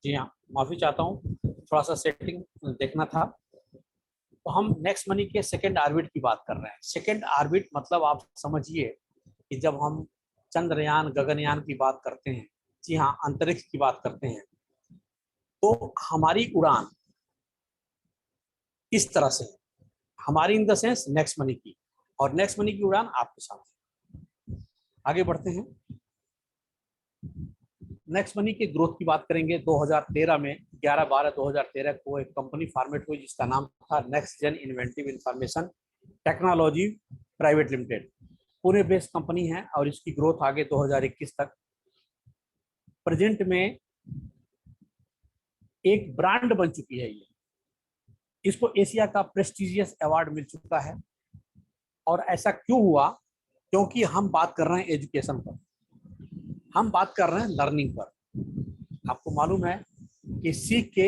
जी हाँ, माफी चाहता हूँ, थोड़ा सा सेटिंग देखना था। तो हम नेक्स्ट मनी के सेकेंड ऑर्बिट की बात कर रहे हैं। सेकेंड ऑर्बिट मतलब आप समझिए कि जब हम चंद्रयान गगनयान की बात करते हैं, जी हाँ, अंतरिक्ष की बात करते हैं, तो हमारी उड़ान इस तरह से है। हमारी in the sense next money की, और नेक्स्ट मनी की उड़ान आपके साथ है। आगे बढ़ते हैं। नेक्स्ट मनी के ग्रोथ की बात करेंगे। 2013 में 11/12/2013 को एक कंपनी फॉर्मेट हुई जिसका नाम था next gen inventive information technology private limited. Pune based company है और इसकी ग्रोथ आगे 2021 तक। प्रेजेंट में एक ब्रांड बन चुकी है ये। इसको एशिया का प्रेस्टिजियस अवार्ड मिल चुका है। और ऐसा क्यों हुआ? क्योंकि हम बात कर रहे हैं एजुकेशन पर, हम बात कर रहे हैं लर्निंग पर। आपको मालूम है कि सीख के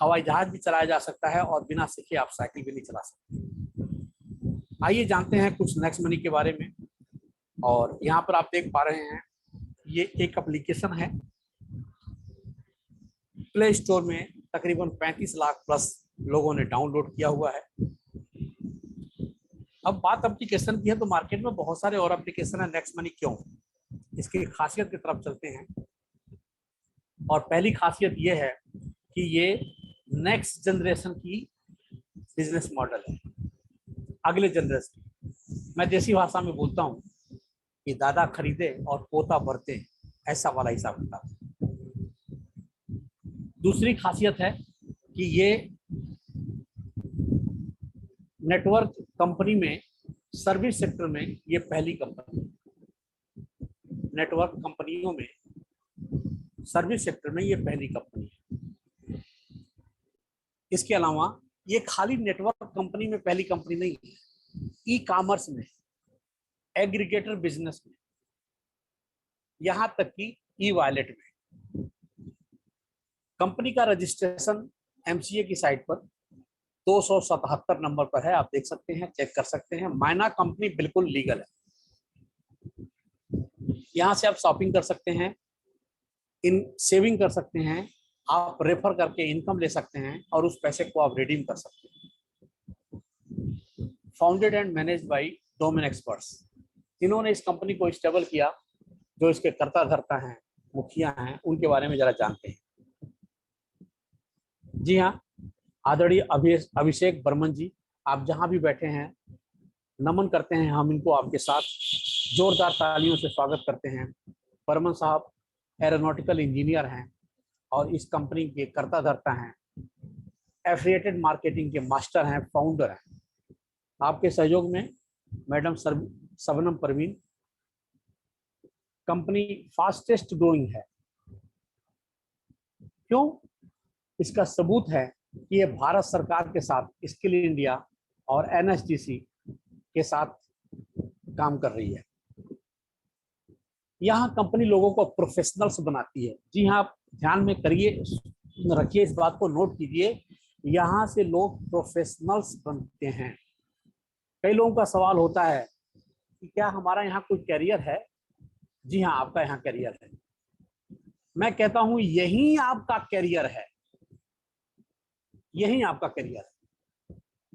हवाई जहाज भी चलाया जा सकता है और बिना सीखे आप साइकिल भी नहीं चला सकते। आइए जानते हैं कुछ नेक्स्ट मनी के बारे में। और यहाँ पर आप देख पा रहे हैं, ये एक एप्लीकेशन है। प्ले स्टोर में तकरीबन 35 लाख प्लस लोगों ने डाउनलोड किया हुआ है। अब बात एप्लीकेशन की है तो मार्केट में बहुत सारे और एप्लीकेशन है। नेक्स्ट मनी क्यों? इसकी खासियत की तरफ चलते हैं। और पहली खासियत ये है कि ये नेक्स्ट जनरेशन की बिजनेस मॉडल है, अगले जनरेशन। मैं देसी भाषा में बोलता हूँ कि दादा खरीदे और पोता भरते, ऐसा वाला हिसाब किताब। दूसरी खासियत है कि ये नेटवर्क कंपनी में, सर्विस सेक्टर में ये पहली कंपनी, नेटवर्क कंपनियों में सर्विस सेक्टर में ये पहली कंपनी है। इसके अलावा ये खाली नेटवर्क कंपनी में पहली कंपनी नहीं है, ई कॉमर्स में, एग्रीगेटर बिजनेस में, यहां तक कि ई वॉलेट में। कंपनी का रजिस्ट्रेशन एमसीए की साइट पर 277 नंबर पर है, आप देख सकते हैं, चेक कर सकते हैं। मायना कंपनी बिल्कुल लीगल है। यहाँ से आप शॉपिंग कर सकते हैं, इन सेविंग कर सकते हैं, आप रेफर करके इनकम ले सकते हैं और उस पैसे को आप रिडीम कर सकते हैं। Founded and managed by domain experts. इन्होंने इस कंपनी को स्टेबल किया, जो इसके कर्ता धर्ता हैं, मुखिया हैं, उनके बारे में जरा जानते हैं। जी हाँ, आदरणीय अभिषेक बर्मन जी, आप जहां भी बैठे हैं, नमन करते हैं हम इनको, आपके साथ जोरदार तालियों से स्वागत करते हैं। बर्मन साहब एरोनॉटिकल इंजीनियर हैं और इस कंपनी के कर्ता धर्ता हैं, एफिलिएटेड मार्केटिंग के मास्टर हैं, फाउंडर हैं। आपके सहयोग में madam Shabnam Parveen. Company fastest growing है। क्यों? इसका सबूत है कि ये भारत सरकार के साथ स्किल इंडिया और एनएसडीसी के साथ काम कर रही है। यहाँ कंपनी लोगों को प्रोफेशनल्स बनाती है। जी हाँ, आप ध्यान में करिए, रखिए, इस बात को नोट कीजिए, यहाँ से लोग प्रोफेशनल्स बनते हैं। कई लोगों का सवाल होता है कि क्या हमारा यहाँ कोई कैरियर है? जी हाँ, आपका यहाँ कैरियर है। मैं कहता हूँ यही आपका कैरियर है, यही आपका कैरियर है।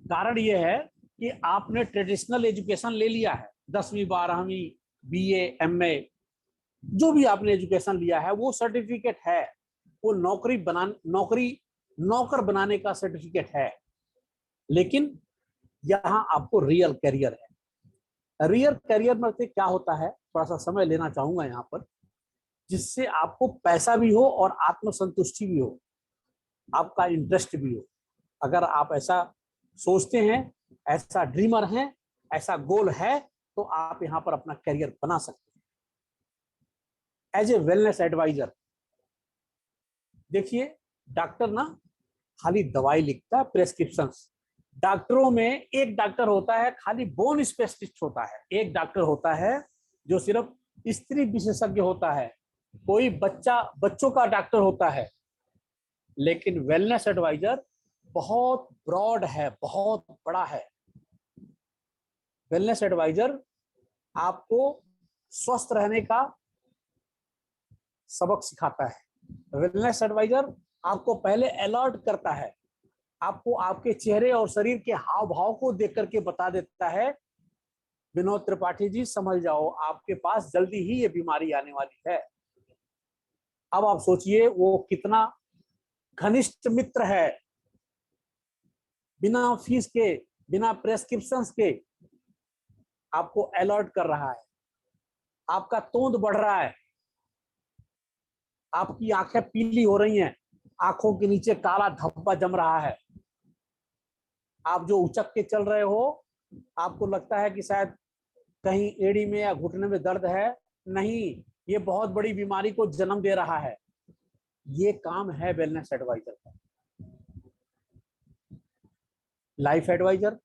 कारण यह है कि आपने ट्रेडिशनल एजुकेशन ले लिया है, 10वीं 12वीं बीए एमए, जो भी आपने एजुकेशन लिया है वो सर्टिफिकेट है, वो नौकर बनाने का सर्टिफिकेट है। लेकिन यहाँ आपको रियल कैरियर है। रियल कैरियर में क्या होता है, थोड़ा सा समय लेना चाहूंगा यहाँ पर, जिससे आपको पैसा भी हो और आत्मसंतुष्टि भी हो, आपका इंटरेस्ट भी हो। अगर आप ऐसा सोचते हैं, ऐसा ड्रीमर हैं, ऐसा गोल है, तो आप यहाँ पर अपना कैरियर बना सकते हैं। एज ए वेलनेस एडवाइजर, देखिए, डॉक्टर ना खाली दवाई लिखता है, प्रेस्क्रिप्शन। डॉक्टरों में एक डॉक्टर होता है खाली बोन स्पेशलिस्ट होता है, एक डॉक्टर होता है जो सिर्फ स्त्री विशेषज्ञ होता है, कोई बच्चों का डॉक्टर होता है। लेकिन वेलनेस एडवाइजर बहुत ब्रॉड है, बहुत बड़ा है। वेलनेस एडवाइजर आपको स्वस्थ रहने का सबक सिखाता है, वेलनेस एडवाइजर आपको पहले अलर्ट करता है, आपको आपके चेहरे और शरीर के हाव भाव को देख करके बता देता है, विनोद त्रिपाठी जी समझ जाओ, आपके पास जल्दी ही ये बीमारी आने वाली है। अब आप सोचिए वो कितना घनिष्ठ मित्र है, बिना फीस के, बिना प्रेस्क्रिप्शंस के आपको अलर्ट कर रहा है। आपका तोंद बढ़ रहा है, आपकी आंखें पीली हो रही हैं, आंखों के नीचे काला धब्बा जम रहा है, आप जो उचक के चल रहे हो, आपको लगता है कि शायद कहीं एड़ी में या घुटने में दर्द है। नहीं, ये बहुत बड़ी बीमारी को जन्म दे रहा है। ये काम है वेलनेस एडवाइजर का। Life adviser,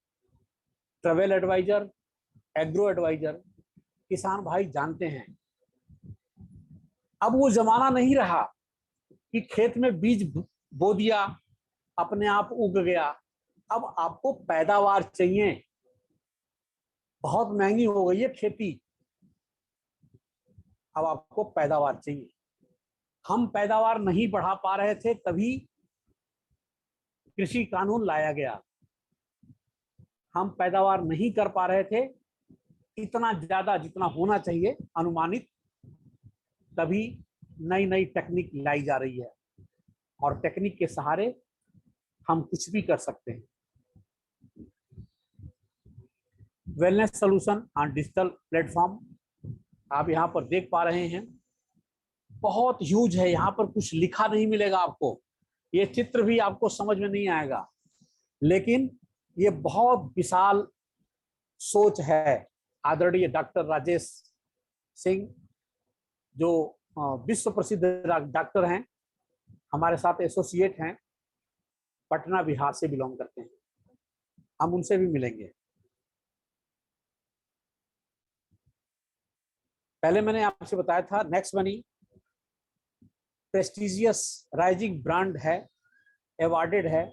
travel adviser, agro adviser, किसान भाई जानते हैं अब वो जमाना नहीं रहा कि खेत में बीज बो दिया अपने आप उग गया। अब आपको पैदावार चाहिए, बहुत महंगी हो गई है खेती, अब आपको पैदावार चाहिए। हम पैदावार नहीं बढ़ा पा रहे थे, तभी कृषि कानून लाया गया। हम पैदावार नहीं कर पा रहे थे इतना ज्यादा जितना होना चाहिए अनुमानित, तभी नई नई टेक्निक लाई जा रही है, और टेक्निक के सहारे हम कुछ भी कर सकते हैं। Wellness solution on digital platform आप यहाँ पर देख पा रहे हैं, बहुत ह्यूज है, यहाँ पर कुछ लिखा नहीं मिलेगा आपको, ये चित्र भी आपको समझ में नहीं आएगा, लेकिन ये बहुत विशाल सोच है। आदरणीय डॉक्टर राजेश सिंह जो विश्व प्रसिद्ध डॉक्टर हैं, हमारे साथ एसोसिएट हैं, पटना बिहार से बिलोंग करते हैं, हम उनसे भी मिलेंगे। पहले मैंने आपसे बताया था next money prestigious rising brand है, अवार्डेड है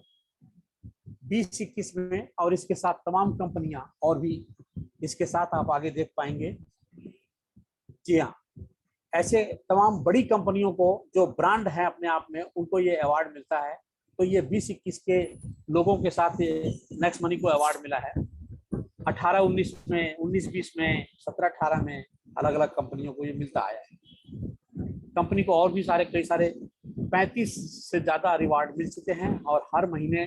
2021 में, और इसके साथ तमाम कंपनियां और भी इसके साथ आप आगे देख पाएंगे। जी हाँ, ऐसे तमाम बड़ी कंपनियों को जो ब्रांड है अपने आप में, उनको ये अवार्ड मिलता है। तो ये 2021 के लोगों के साथ नेक्स्ट मनी को अवार्ड मिला है। 18-19 में, 19-20 में, 17-18 में अलग अलग कंपनियों को ये मिलता आया है। कंपनी को और भी कई सारे 35 से ज्यादा रिवार्ड मिल चुके हैं, और हर महीने,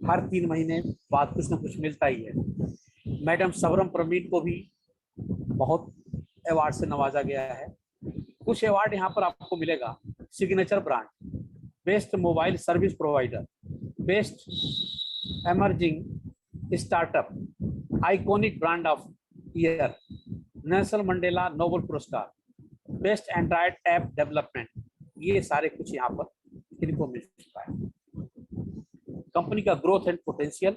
हर 3 महीने बाद कुछ ना कुछ मिलता ही है। मैडम सबरम प्रवीण को भी बहुत अवार्ड से नवाजा गया है। कुछ अवार्ड यहाँ पर आपको मिलेगा। Signature brand, best mobile service provider, best emerging startup, iconic brand of year, Nelson Mandela Nobel पुरस्कार, बेस्ट एंड्रॉयड ऐप डेवलपमेंट, ये सारे कुछ यहाँ पर इनको मिल चुका है। कंपनी का ग्रोथ एंड पोटेंशियल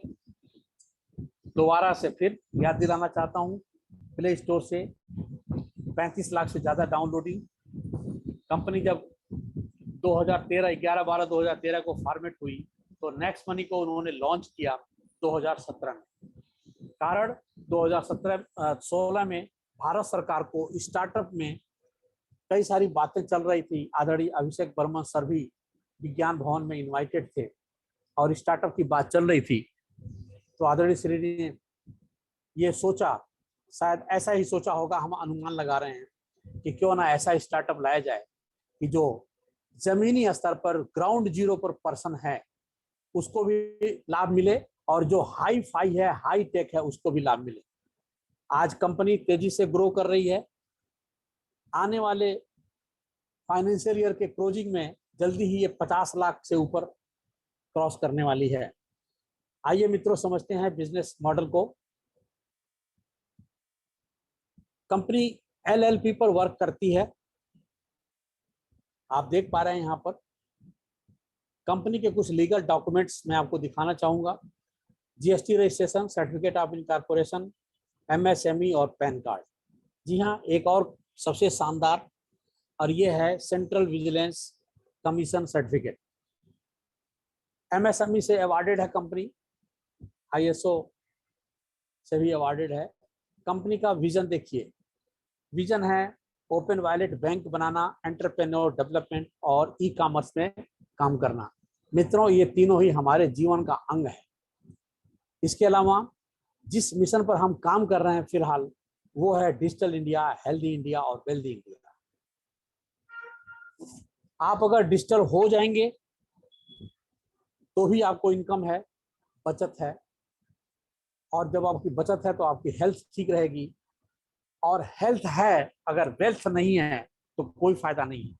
दोबारा से फिर याद दिलाना चाहता हूँ, प्ले स्टोर से 35 लाख से ज्यादा डाउनलोडिंग। कंपनी जब 2013 को फॉर्मेट हुई, तो नेक्स्ट मनी को उन्होंने लॉन्च किया 2017 में। कारण 2016 में भारत सरकार को स्टार्टअप में कई सारी बातें चल रही थी। आदरणीय अभिषेक बर्मन सर भी विज्ञान भवन में इनवाइटेड थे और स्टार्टअप की बात चल रही थी। तो आदरणीय श्री ने ये सोचा, शायद ऐसा ही सोचा होगा, हम अनुमान लगा रहे हैं कि क्यों ना ऐसा स्टार्टअप लाया जाए कि जो जमीनी स्तर पर ग्राउंड जीरो पर पर्सन है उसको भी लाभ मिले, और जो हाई फाई है, हाई टेक है, उसको भी लाभ मिले। आज कंपनी तेजी से ग्रो कर रही है। आने वाले फाइनेंशियल ईयर के क्लोजिंग में जल्दी ही ये 50 लाख से ऊपर क्रॉस करने वाली है। आइए मित्रों, समझते हैं बिजनेस मॉडल को। कंपनी एलएलपी पर वर्क करती है, आप देख पा रहे हैं यहाँ पर। कंपनी के कुछ लीगल डॉक्यूमेंट्स मैं आपको दिखाना चाहूंगा। GST registration, certificate of incorporation, MSME और पैन कार्ड। जी हाँ, एक और सबसे शानदार, और ये है central vigilance commission certificate. MSME से अवार्डेड है कंपनी, आईएसओ से भी अवार्डेड है। कंपनी का विजन देखिए, विजन है ओपन वॉलेट बैंक बनाना, एंटरप्रेन्योर डेवलपमेंट और ई कॉमर्स में काम करना। मित्रों, ये तीनों ही हमारे जीवन का अंग है। इसके अलावा जिस मिशन पर हम काम कर रहे हैं फिलहाल, वो है डिजिटल इंडिया, हेल्दी इंडिया और वेल्दी इंडिया। आप अगर डिजिटल हो जाएंगे तो ही आपको इनकम है, बचत है, और जब आपकी बचत है तो आपकी हेल्थ ठीक रहेगी, और हेल्थ है अगर वेल्थ नहीं है तो कोई फायदा नहीं है।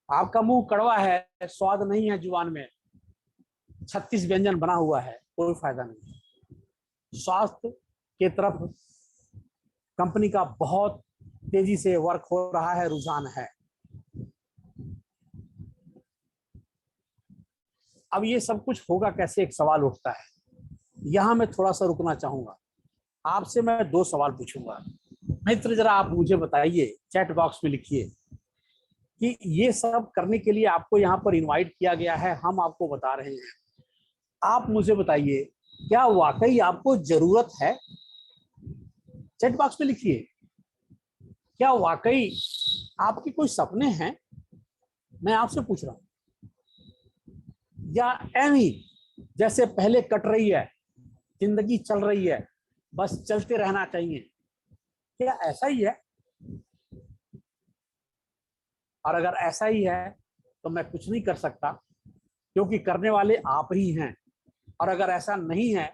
आपका मुंह कड़वा है, स्वाद नहीं है जुबान में, 36 व्यंजन बना हुआ है, कोई फायदा नहीं है। स्वास्थ्य के तरफ कंपनी का बहुत तेजी से वर्क हो रहा है, रुझान है। अब ये सब कुछ होगा कैसे, एक सवाल उठता है। यहां मैं थोड़ा सा रुकना चाहूंगा। आपसे मैं 2 सवाल पूछूंगा। मित्र, जरा आप मुझे बताइए, चैट बॉक्स में लिखिए कि ये सब करने के लिए आपको यहाँ पर इनवाइट किया गया है, हम आपको बता रहे हैं। आप मुझे बताइए, क्या वाकई आपको जरूरत है? चैट बॉक्स में लिखिए, क्या वाकई आपके कोई सपने हैं? मैं आपसे पूछ रहा हूं। या एमी जैसे पहले कट रही है, जिंदगी चल रही है, बस चलते रहना चाहिए, क्या ऐसा ही है? और अगर ऐसा ही है तो मैं कुछ नहीं कर सकता, क्योंकि करने वाले आप ही हैं। और अगर ऐसा नहीं है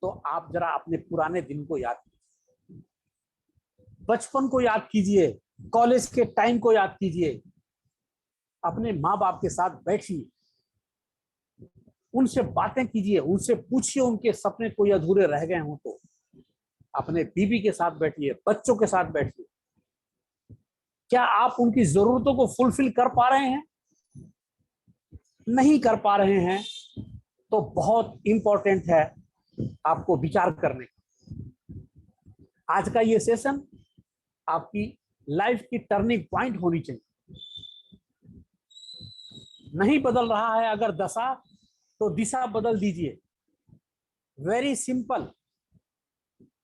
तो आप जरा अपने पुराने दिन को याद कीजिए, बचपन को याद कीजिए, कॉलेज के टाइम को याद कीजिए, अपने माँ बाप के साथ बैठिए, उनसे बातें कीजिए, उनसे पूछिए उनके सपने कोई अधूरे रह गए हों तो। अपने बीवी के साथ बैठिए, बच्चों के साथ बैठिए। क्या आप उनकी जरूरतों को फुलफिल कर पा रहे हैं? नहीं कर पा रहे हैं तो बहुत इंपॉर्टेंट है आपको विचार करने का। आज का ये सेशन आपकी लाइफ की टर्निंग पॉइंट होनी चाहिए। नहीं बदल रहा है अगर दशा, तो दिशा बदल दीजिए। Very simple.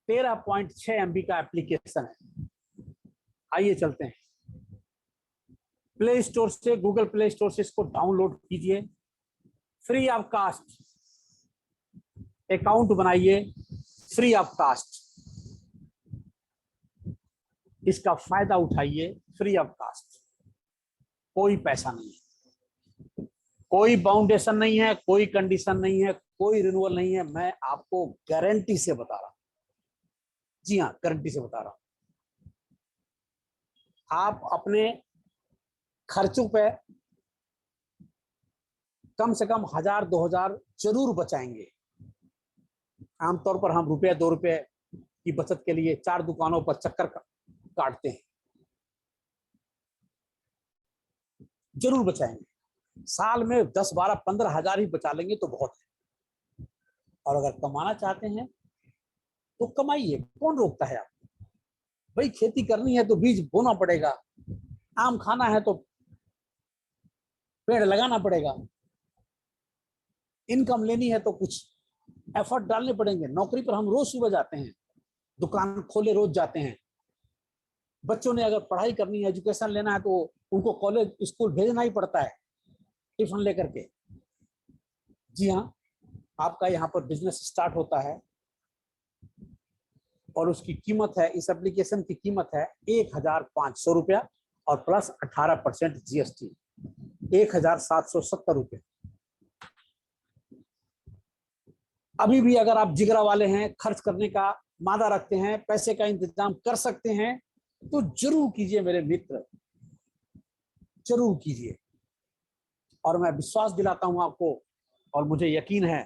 13.6 MB का एप्लीकेशन है। आइए चलते हैं, प्ले स्टोर से, गूगल प्ले स्टोर से इसको डाउनलोड कीजिए, फ्री ऑफ कास्ट। अकाउंट बनाइए, फ्री ऑफ कास्ट। इसका फायदा उठाइए, फ्री ऑफ कास्ट। कोई पैसा नहीं है, कोई बाउंडेशन नहीं है, कोई कंडीशन नहीं है, कोई रिन्यूअल नहीं है। मैं आपको गारंटी से बता रहा हूं, जी हाँ, गारंटी से बता रहा हूं। आप अपने खर्चों पे कम से कम 1000-2000 जरूर बचाएंगे। आमतौर पर हम ₹1-2 की बचत के लिए 4 दुकानों पर चक्कर काटते हैं। जरूर बचाएंगे। साल में 10, 12, 15 हजार ही बचा लेंगे तो बहुत है। और अगर कमाना चाहते हैं तो कमाइए, कौन रोकता है आपको? भाई, खेती करनी है तो बीज बोना पड़ेगा, आम खाना है तो पेड़ लगाना पड़ेगा, इनकम लेनी है तो कुछ एफर्ट डालने पड़ेंगे। नौकरी पर हम रोज सुबह जाते हैं, दुकान खोले रोज जाते हैं। बच्चों ने अगर पढ़ाई करनी है, एजुकेशन लेना है, तो उनको कॉलेज स्कूल भेजना ही पड़ता है टिफिन लेकर के। जी हाँ, आपका यहाँ पर बिजनेस स्टार्ट होता है और उसकी कीमत है, इस एप्लीकेशन की कीमत है ₹1500 और प्लस 18% GST, ₹1770। अभी भी अगर आप जिगरा वाले हैं, खर्च करने का मादा रखते हैं, पैसे का इंतजाम कर सकते हैं, तो जरूर कीजिए मेरे मित्र, जरूर कीजिए। और मैं विश्वास दिलाता हूं आपको, और मुझे यकीन है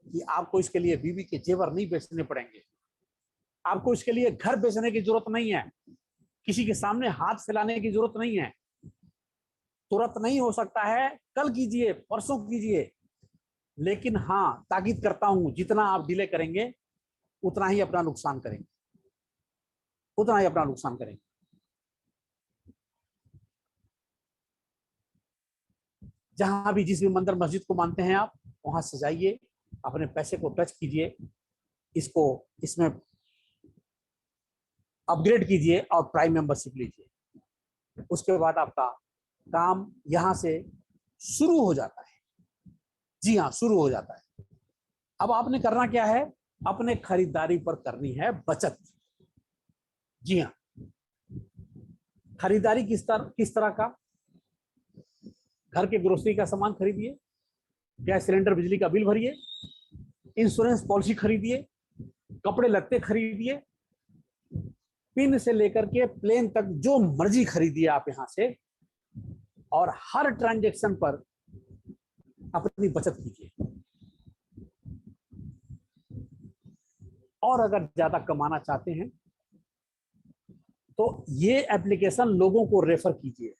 कि आपको इसके लिए बीवी के जेवर नहीं बेचने पड़ेंगे, आपको इसके लिए घर बेचने की जरूरत नहीं है, किसी के सामने हाथ फैलाने की जरूरत नहीं है। तुरंत नहीं हो सकता है, कल कीजिए, परसों कीजिए, लेकिन हाँ, ताकीद करता हूं, जितना आप डिले करेंगे उतना ही अपना नुकसान करेंगे, उतना ही अपना नुकसान करेंगे। जहां भी, जिस भी मंदिर मस्जिद को मानते हैं आप, वहां सजाइए, अपने पैसे को टच कीजिए, इसको, इसमें अपग्रेड कीजिए और प्राइम मेंबरशिप लीजिए। उसके बाद आपका काम यहां से शुरू हो जाता है। जी हाँ, शुरू हो जाता है। अब आपने करना क्या है, अपने खरीदारी पर करनी है बचत। जी हाँ, खरीदारी किस तरह का, घर के ग्रोसरी का सामान खरीदिए, गैस सिलेंडर बिजली का बिल भरिए, इंश्योरेंस पॉलिसी खरीदिए, कपड़े लत्ते खरीदिए, पिन से लेकर के प्लेन तक जो मर्जी खरीदिए आप यहां से, और हर ट्रांजैक्शन पर अपनी बचत कीजिए। और अगर ज्यादा कमाना चाहते हैं तो ये एप्लीकेशन लोगों को रेफर कीजिए।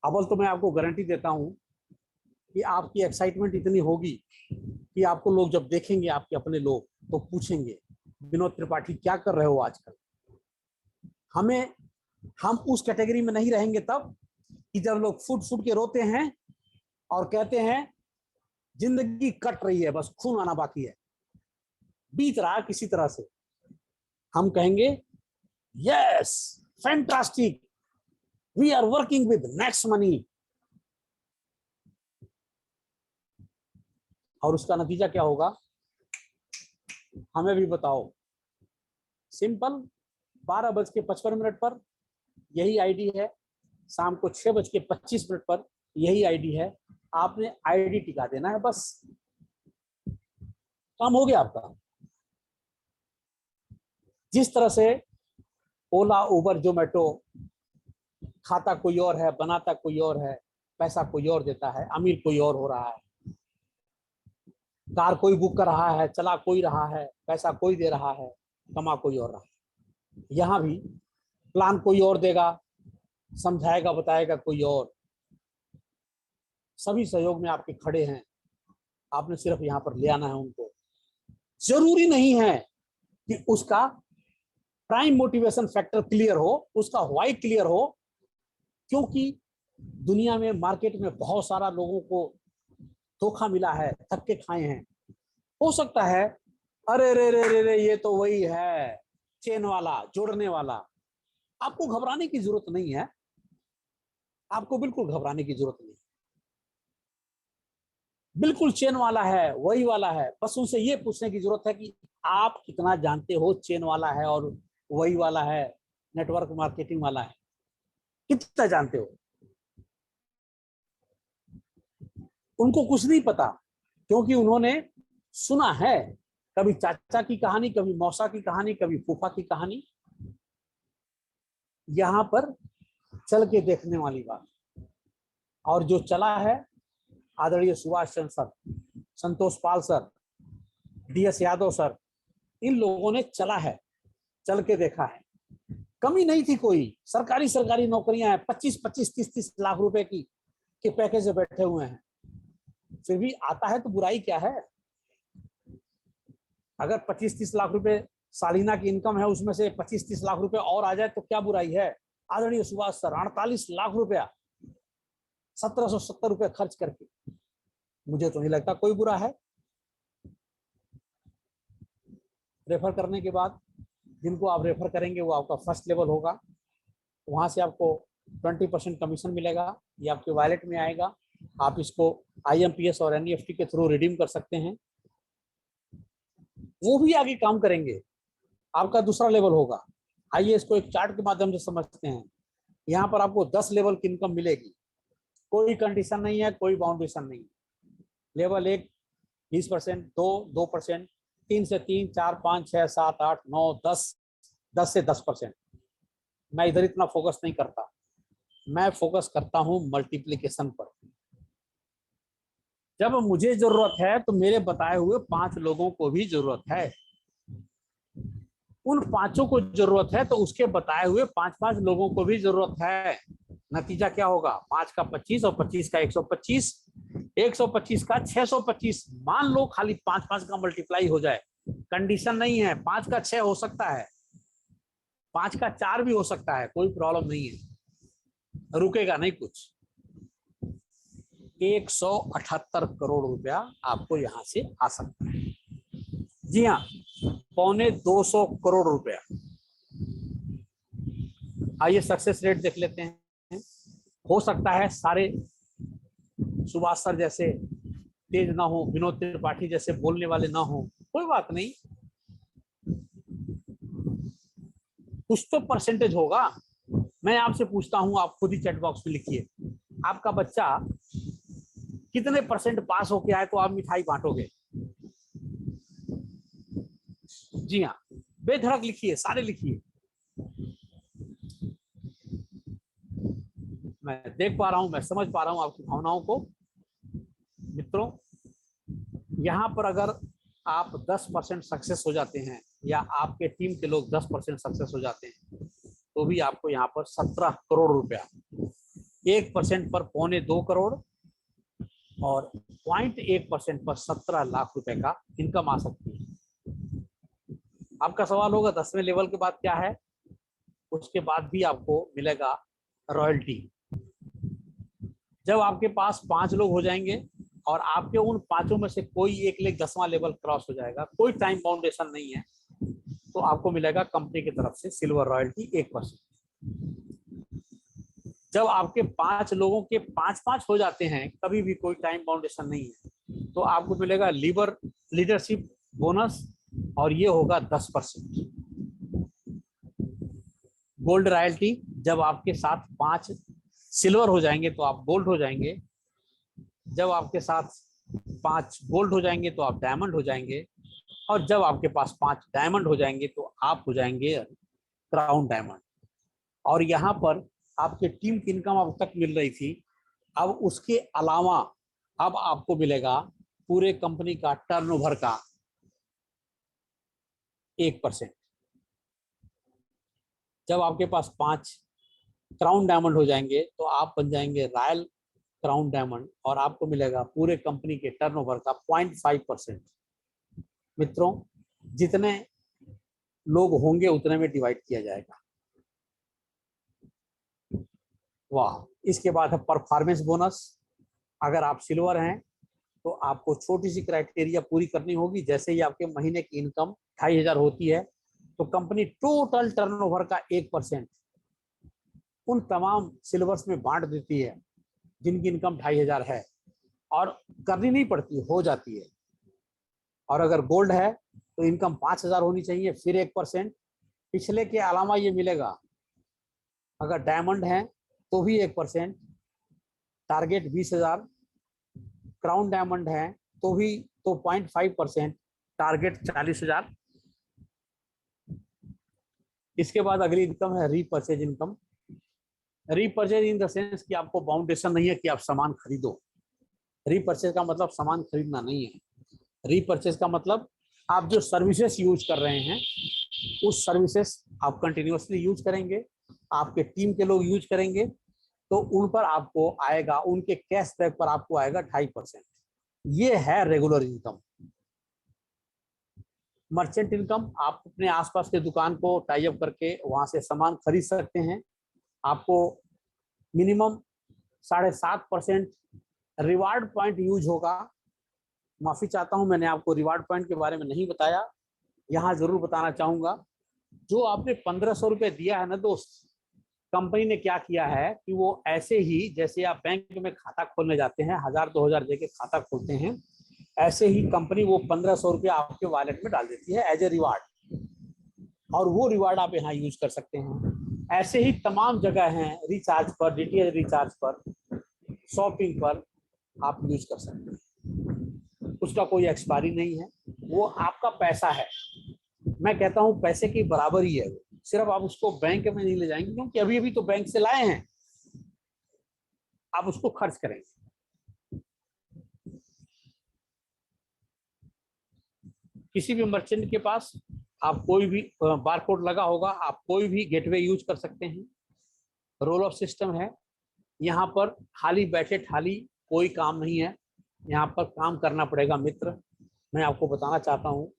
अव्वल तो मैं आपको गारंटी देता हूं कि आपकी एक्साइटमेंट इतनी होगी कि आपको लोग जब देखेंगे, आपके अपने लोग, तो पूछेंगे विनोद त्रिपाठी क्या कर रहे हो आजकल। हम उस कैटेगरी में नहीं रहेंगे तब कि जब लोग फुट फुट के रोते हैं और कहते हैं जिंदगी कट रही है, बस खून आना बाकी है, बीत रहा किसी तरह से। हम कहेंगे yes, fantastic, we are working with next money. और उसका नतीजा क्या होगा, हमें भी बताओ। सिंपल, 12:55 पर यही आईडी है, शाम को 6:25 पर यही आईडी है। आपने आईडी टिका देना है, बस काम हो गया आपका। जिस तरह से ओला, उबर, जोमेटो, खाता कोई और है, बनाता कोई और है, पैसा कोई और देता है, अमीर कोई और हो रहा है, कार कोई बुक कर रहा है, चला कोई रहा है, पैसा कोई दे रहा है, कमा कोई और रहा है। यहाँ भी प्लान कोई और देगा, समझाएगा बताएगा कोई और। सभी सहयोग में आपके खड़े हैं, आपने सिर्फ यहाँ पर ले आना है उनको। जरूरी नहीं है कि उसका प्राइम मोटिवेशन फैक्टर क्लियर हो, उसका व्हाई क्लियर हो, क्योंकि दुनिया में, मार्केट में बहुत सारा लोगों को धोखा मिला है, धक्के खाए हैं। हो सकता है अरे रे रे रे रे ये तो वही है चेन वाला, जोड़ने वाला। आपको घबराने की जरूरत नहीं है, आपको बिल्कुल घबराने की जरूरत नहीं। बिल्कुल चेन वाला है, वही वाला है। बस उनसे ये पूछने की जरूरत है कि आप कितना जानते हो चेन वाला है और वही वाला है, नेटवर्क मार्केटिंग वाला है, कितना जानते हो। उनको कुछ नहीं पता, क्योंकि उन्होंने सुना है, कभी चाचा की कहानी, कभी मौसा की कहानी, कभी फूफा की कहानी। यहां पर चल के देखने वाली बात। और जो चला है, आदरणीय सुभाष चंद्र सर, संतोष पाल सर, DS यादव सर, इन लोगों ने चला है, चल के देखा है। कमी नहीं थी कोई। सरकारी नौकरियां हैं, 25-25, 30-30 लाख रुपए की के पैकेज से बैठे हुए हैं, फिर भी आता है तो बुराई क्या है। अगर 25-30 लाख रुपए सालिना की इनकम है, उसमें से 25-30 लाख रुपए और आ जाए तो क्या बुराई है। आदरणीय सुभाष सर 48 लाख रुपया 1770 रुपए खर्च करके, मुझे तो नहीं लगता कोई बुरा है। रेफर करने के बाद जिनको आप रेफर करेंगे वो आपका फर्स्ट लेवल होगा, वहां से आपको 20% कमीशन मिलेगा, ये आपके वॉलेट में आएगा। आप इसको IMPS और NEFT के थ्रू रिडीम कर सकते हैं। वो भी आगे काम करेंगे, आपका दूसरा लेवल होगा। आइए इसको एक चार्ट के माध्यम से समझते हैं। यहाँ पर आपको 10 लेवल की इनकम मिलेगी, कोई कंडीशन नहीं है, कोई बाउंडेशन नहीं। लेवल 1 20%, 2 2%, 3 से 3, 4 5 6 7 8 9 10, 10 से 10%। मैं इधर इतना फोकस नहीं करता, मैं फोकस करता हूं मल्टीप्लिकेशन पर। जब मुझे जरूरत है तो मेरे बताए हुए 5 लोगों को भी जरूरत है, उन 5 को जरूरत है तो उसके बताए हुए 5-5 लोगों को भी जरूरत है। नतीजा क्या होगा, 5 का 25 और 25 का 125, 125 का 625। मान लो खाली 5-5 का मल्टीप्लाई हो जाए, कंडीशन नहीं है, 5 का 6 हो सकता है, 5 का 4 भी हो सकता है, कोई प्रॉब्लम नहीं है, रुकेगा नहीं कुछ। 178 करोड़ रुपया आपको यहां से आ सकता है। जी हाँ, 250 करोड़ रुपया आइए सक्सेस रेट देख लेते हैं। हो सकता है सारे सुभाष सर जैसे तेज ना हो, विनोद त्रिपाठी जैसे बोलने वाले ना हो, कोई बात नहीं, कुछ तो परसेंटेज होगा। मैं आपसे पूछता हूं, आप खुद ही चैट बॉक्स में लिखिए, आपका बच्चा कितने परसेंट पास होके आए तो आप मिठाई बांटोगे? जी हाँ, बेधड़क लिखिए, सारे लिखिए। मैं देख पा रहा हूं, मैं समझ पा रहा हूं आपकी भावनाओं को। मित्रों, यहाँ पर अगर आप 10% सक्सेस हो जाते हैं या आपके टीम के लोग 10% सक्सेस हो जाते हैं तो भी आपको यहाँ पर 17 करोड़ रुपया, 1% पर 2.25 करोड़ और 0.1% पर 17 लाख रुपए का इनकम आ सकती है। आपका सवाल होगा 10वें लेवल के बाद क्या है? उसके बाद भी आपको मिलेगा रॉयल्टी। जब आपके पास 5 लोग हो जाएंगे और आपके उन 5 में से कोई एक लेग 10वां लेवल क्रॉस हो जाएगा, कोई टाइम बाउंडेशन नहीं है, तो आपको मिलेगा कंपनी की तरफ से सिल्वर रॉयल्टी 1%। जब आपके 5 लोगों के 5-5 हो जाते हैं, कभी भी कोई टाइम बाउंडेशन नहीं है, तो आपको मिलेगा लीडरशिप बोनस और ये होगा 10%। गोल्ड रॉयल्टी, जब आपके साथ 5 सिल्वर हो जाएंगे तो आप गोल्ड हो जाएंगे, जब आपके साथ 5 गोल्ड हो जाएंगे तो आप डायमंड हो जाएंगे, और जब आपके पास 5 डायमंड हो जाएंगे तो आप हो जाएंगे क्राउन डायमंड। और यहाँ पर आपके टीम की इनकम अब तक मिल रही थी, अब उसके अलावा अब आपको मिलेगा पूरे कंपनी का टर्नओवर का 1%। जब आपके पास 5 क्राउन डायमंड हो जाएंगे तो आप बन जाएंगे रॉयल क्राउन डायमंड और आपको मिलेगा पूरे कंपनी के टर्नओवर का 0.5%। मित्रों, जितने लोग होंगे उतने में डिवाइड किया जाएगा। वाह। इसके बाद है परफॉर्मेंस बोनस। अगर आप सिल्वर हैं तो आपको छोटी सी क्राइटेरिया पूरी करनी होगी। जैसे ही आपके महीने की इनकम 2,500 होती है तो कंपनी टोटल टर्नओवर का 1% उन तमाम सिल्वर्स में बांट देती है जिनकी इनकम 2,500 है, और करनी नहीं पड़ती, हो जाती है। और अगर गोल्ड है तो इनकम 5,000 होनी चाहिए, फिर 1%। पिछले के अलावा ये मिलेगा। अगर डायमंड है तो भी 1%, टारगेट 20,000। क्राउन डायमंड है तो भी 0.5%, टारगेट 40,000। इसके बाद अगली इनकम है repurchase income. Repurchase in the sense कि आपको बाउंडेशन नहीं है कि आप सामान खरीदो। रीपर्चेज का मतलब सामान खरीदना नहीं है। रीपर्चेज का मतलब आप जो सर्विसेज यूज कर रहे हैं उस सर्विसेज आप कंटिन्यूअसली यूज करेंगे, आपके टीम के लोग यूज करेंगे, तो उन पर आपको आएगा, उनके कैशबैक पर आपको आएगा 2.5%। ये है रेगुलर इनकम। मर्चेंट इनकम, आप अपने आसपास के दुकान को टाई अप करके वहां से सामान खरीद सकते हैं। आपको मिनिमम 7.5% रिवार्ड पॉइंट यूज होगा। माफी चाहता हूं, मैंने आपको रिवार्ड पॉइंट के बारे में नहीं बताया, यहाँ जरूर बताना चाहूंगा। जो आपने 1,500 रुपये दिया है ना दोस्त, कंपनी ने क्या किया है कि वो ऐसे ही जैसे आप बैंक में खाता खोलने जाते हैं 1,000-2,000 देके खाता खोलते हैं, ऐसे ही कंपनी वो 1,500 रुपया आपके वॉलेट में डाल देती है एज ए रिवार्ड, और वो रिवार्ड आप यहाँ यूज कर सकते हैं। ऐसे ही तमाम जगह हैं, रिचार्ज पर, डीटीएच रिचार्ज पर, शॉपिंग पर आप यूज कर सकते हैं। उसका कोई एक्सपायरी नहीं है, वो आपका पैसा है। मैं कहता हूं पैसे की बराबर ही है। सिर्फ आप उसको बैंक में नहीं ले जाएंगे क्योंकि अभी अभी तो बैंक से लाए हैं, आप उसको खर्च करेंगे। किसी भी मर्चेंट के पास आप कोई भी बारकोड लगा होगा, आप कोई भी गेटवे यूज कर सकते हैं। रोल ऑफ सिस्टम है। यहाँ पर खाली बैठे ठाली कोई काम नहीं है, यहाँ पर काम करना पड़ेगा। मित्र, मैं आपको बताना चाहता हूँ,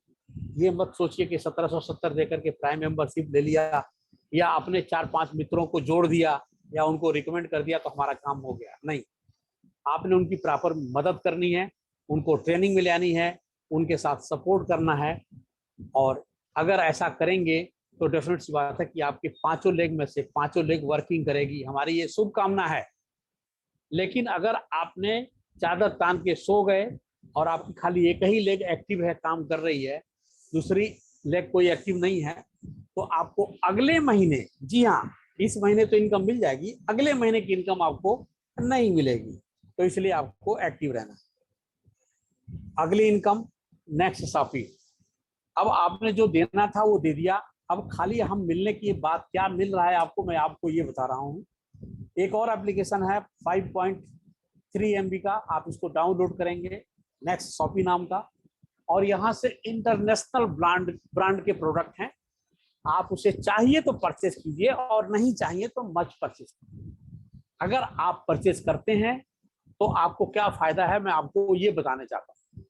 ये मत सोचिए कि 1770 देकर के प्राइम मेंबरशिप ले लिया या अपने 4-5 मित्रों को जोड़ दिया या उनको रिकमेंड कर दिया तो हमारा काम हो गया। नहीं, आपने उनकी प्रॉपर मदद करनी है, उनको ट्रेनिंग में लानी है, उनके साथ सपोर्ट करना है। और अगर ऐसा करेंगे तो डेफिनेट सी बात है कि आपके पांचों लेग में से पांचों लेग वर्किंग करेगी, हमारी ये शुभकामना है। लेकिन अगर आपने चादर तान के सो गए और आपकी खाली एक ही लेग एक्टिव है, काम कर रही है, दूसरी लेग कोई एक्टिव नहीं है, तो आपको अगले महीने, जी हाँ, इस महीने तो इनकम मिल जाएगी, अगले महीने की इनकम आपको नहीं मिलेगी। तो इसलिए आपको एक्टिव रहना है। अगली इनकम, नेक्स्ट शॉपिंग। अब आपने जो देना था वो दे दिया, अब खाली हम मिलने की बात, क्या मिल रहा है आपको, मैं आपको ये बता रहा हूँ। एक और एप्लीकेशन है 5.3 MB का, आप इसको डाउनलोड करेंगे, नेक्स्ट शॉपिंग नाम का, और यहाँ से इंटरनेशनल ब्रांड के प्रोडक्ट हैं। आप उसे चाहिए तो परचेस कीजिए और नहीं चाहिए तो मत परचेस कीजिए। अगर आप परचेस करते हैं तो आपको क्या फायदा है, मैं आपको ये बताने चाहता हूँ।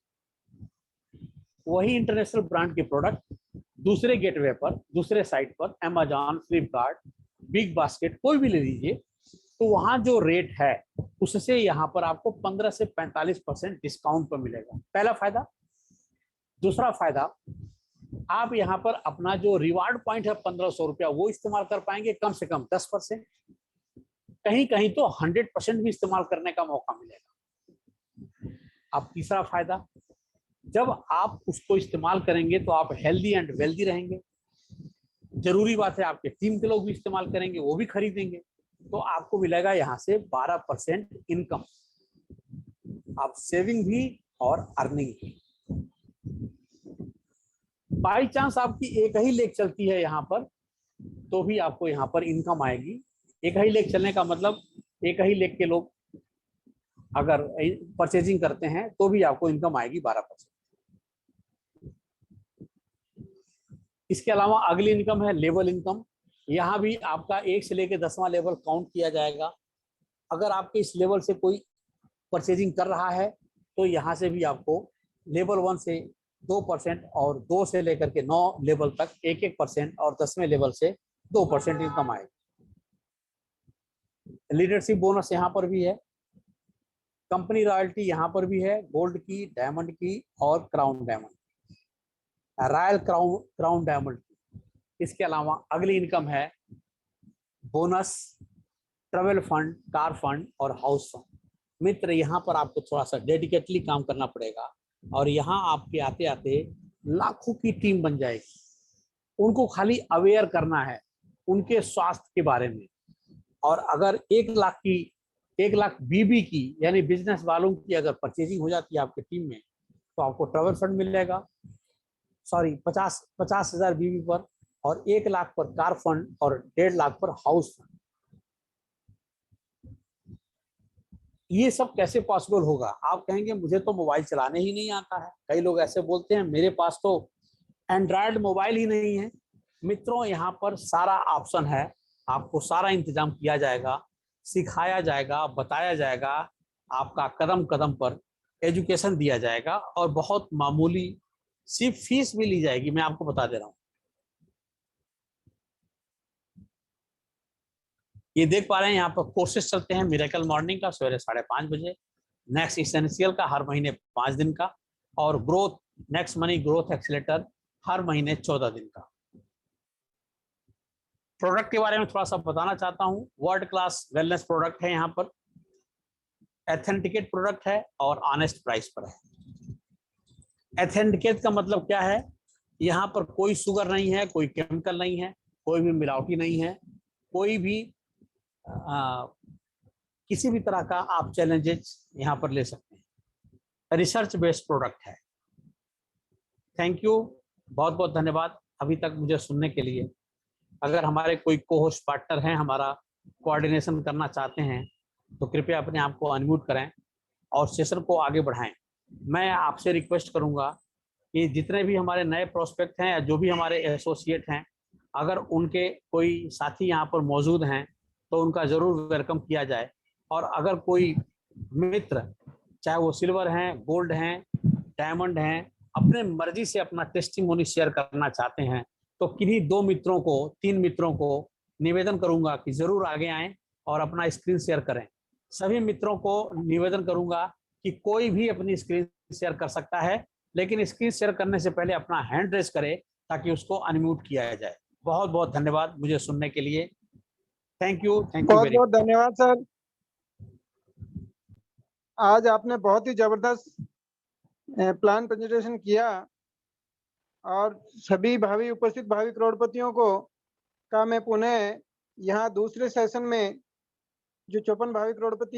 वही इंटरनेशनल ब्रांड के प्रोडक्ट दूसरे गेटवे पर, दूसरे साइट पर, अमेजॉन, फ्लिपकार्ट, बिग बास्केट, कोई भी ले लीजिए, तो वहां जो रेट है उससे यहाँ पर आपको 15 से 45% डिस्काउंट पर मिलेगा। पहला फायदा। दूसरा फायदा, आप यहाँ पर अपना जो रिवार्ड पॉइंट है 1500 रुपया, वो इस्तेमाल कर पाएंगे कम से कम 10%, कहीं कहीं तो 100% भी इस्तेमाल करने का मौका मिलेगा। अब तीसरा फायदा, जब आप उसको इस्तेमाल करेंगे तो आप हेल्दी एंड वेल्दी रहेंगे। जरूरी बात है आपके टीम के लोग भी इस्तेमाल करेंगे, वो भी खरीदेंगे, तो आपको मिलेगा यहाँ से 12% इनकम। आप सेविंग भी और अर्निंग भी। बाई चांस आपकी एक ही लेग चलती है यहाँ पर, तो भी आपको यहाँ पर इनकम आएगी। एक ही लेग चलने का मतलब, एक ही लेग के लोग अगर परचेजिंग करते हैं तो भी आपको इनकम आएगी 12%। इसके अलावा अगली इनकम है लेवल इनकम। यहाँ भी आपका 1 से लेकर 10वां लेवल काउंट किया जाएगा। अगर आपके इस लेवल से कोई परचेजिंग कर रहा है तो यहाँ से भी आपको लेवल 1 से 2% और 2 से लेकर के 9 लेवल तक 1-1% और 10वें लेवल से 2% इनकम आएगी। लीडरशिप बोनस यहाँ पर भी है, कंपनी रॉयल्टी यहाँ पर भी है, गोल्ड की, डायमंड की और crown diamond, royal crown diamond की। इसके अलावा अगली इनकम है bonus, travel fund, car fund और हाउस फंड। मित्र, यहाँ पर आपको थोड़ा सा डेडिकेटली काम करना पड़ेगा और यहाँ आपके आते आते लाखों की टीम बन जाएगी। उनको खाली अवेयर करना है उनके स्वास्थ्य के बारे में। और अगर 1 लाख बीबी की यानी बिजनेस वालों की अगर परचेजिंग हो जाती है आपकी टीम में, तो आपको ट्रेवल फंड मिलेगा, सॉरी 50,000 बीबी पर, और 1 लाख पर कार फंड और 1.5 लाख पर हाउस फंड। ये सब कैसे पॉसिबल होगा? आप कहेंगे मुझे तो मोबाइल चलाने ही नहीं आता है। कई लोग ऐसे बोलते हैं मेरे पास तो एंड्रॉयड मोबाइल ही नहीं है। मित्रों, यहाँ पर सारा ऑप्शन है, आपको सारा इंतजाम किया जाएगा, सिखाया जाएगा, बताया जाएगा, आपका कदम कदम पर एजुकेशन दिया जाएगा और बहुत मामूली सिर्फ फीस भी ली जाएगी। मैं आपको बता दे रहा हूँ। ये देख पा रहे हैं यहाँ पर कोर्सेज चलते हैं। मिरेकल मॉर्निंग का सवेरे 5:30 बजे, नेक्स्ट इसेंशियल का हर महीने 5 दिन का, और growth next money growth accelerator हर महीने 14 दिन का। प्रोडक्ट के बारे में थोड़ा सा बताना चाहता हूँ। वर्ल्ड क्लास वेलनेस प्रोडक्ट है, यहाँ पर एथेंटिकेट प्रोडक्ट है और ऑनेस्ट प्राइस पर है। एथेंटिकेट का मतलब क्या है? यहाँ पर कोई शुगर नहीं है, कोई केमिकल नहीं है, कोई भी मिलावटी नहीं है, कोई भी किसी भी तरह का आप चैलेंजेस यहाँ पर ले सकते हैं। रिसर्च बेस्ड प्रोडक्ट है। थैंक यू, बहुत बहुत धन्यवाद अभी तक मुझे सुनने के लिए। अगर हमारे कोई को होस्ट पार्टनर हैं, हमारा कोऑर्डिनेशन करना चाहते हैं, तो कृपया अपने आप को अनम्यूट करें और सेशन को आगे बढ़ाएं। मैं आपसे रिक्वेस्ट करूंगा कि जितने भी हमारे नए प्रोस्पेक्ट हैं या जो भी हमारे एसोसिएट हैं, अगर उनके कोई साथी यहाँ पर मौजूद हैं तो उनका ज़रूर वेलकम किया जाए। और अगर कोई मित्र, चाहे वो सिल्वर हैं, गोल्ड हैं, डायमंड हैं, अपने मर्जी से अपना टेस्टिमोनी शेयर करना चाहते हैं, तो किन्हीं 2 मित्रों को, 3 मित्रों को निवेदन करूंगा कि जरूर आगे आएं और अपना स्क्रीन शेयर करें। सभी मित्रों को निवेदन करूंगा कि कोई भी अपनी स्क्रीन शेयर कर सकता है, लेकिन स्क्रीन शेयर करने से पहले अपना हैंड रेज करे ताकि उसको अनम्यूट किया जाए। बहुत बहुत धन्यवाद मुझे सुनने के लिए। थैंक यू बहुत वेरी बहुत धन्यवाद सर। आज आपने बहुत ही जबरदस्त प्लान प्रेजेंटेशन किया और सभी भावी उपस्थित भावी करोड़पतियों को का मैं पुनः यहाँ दूसरे सेशन में जो 54 भावी करोड़पति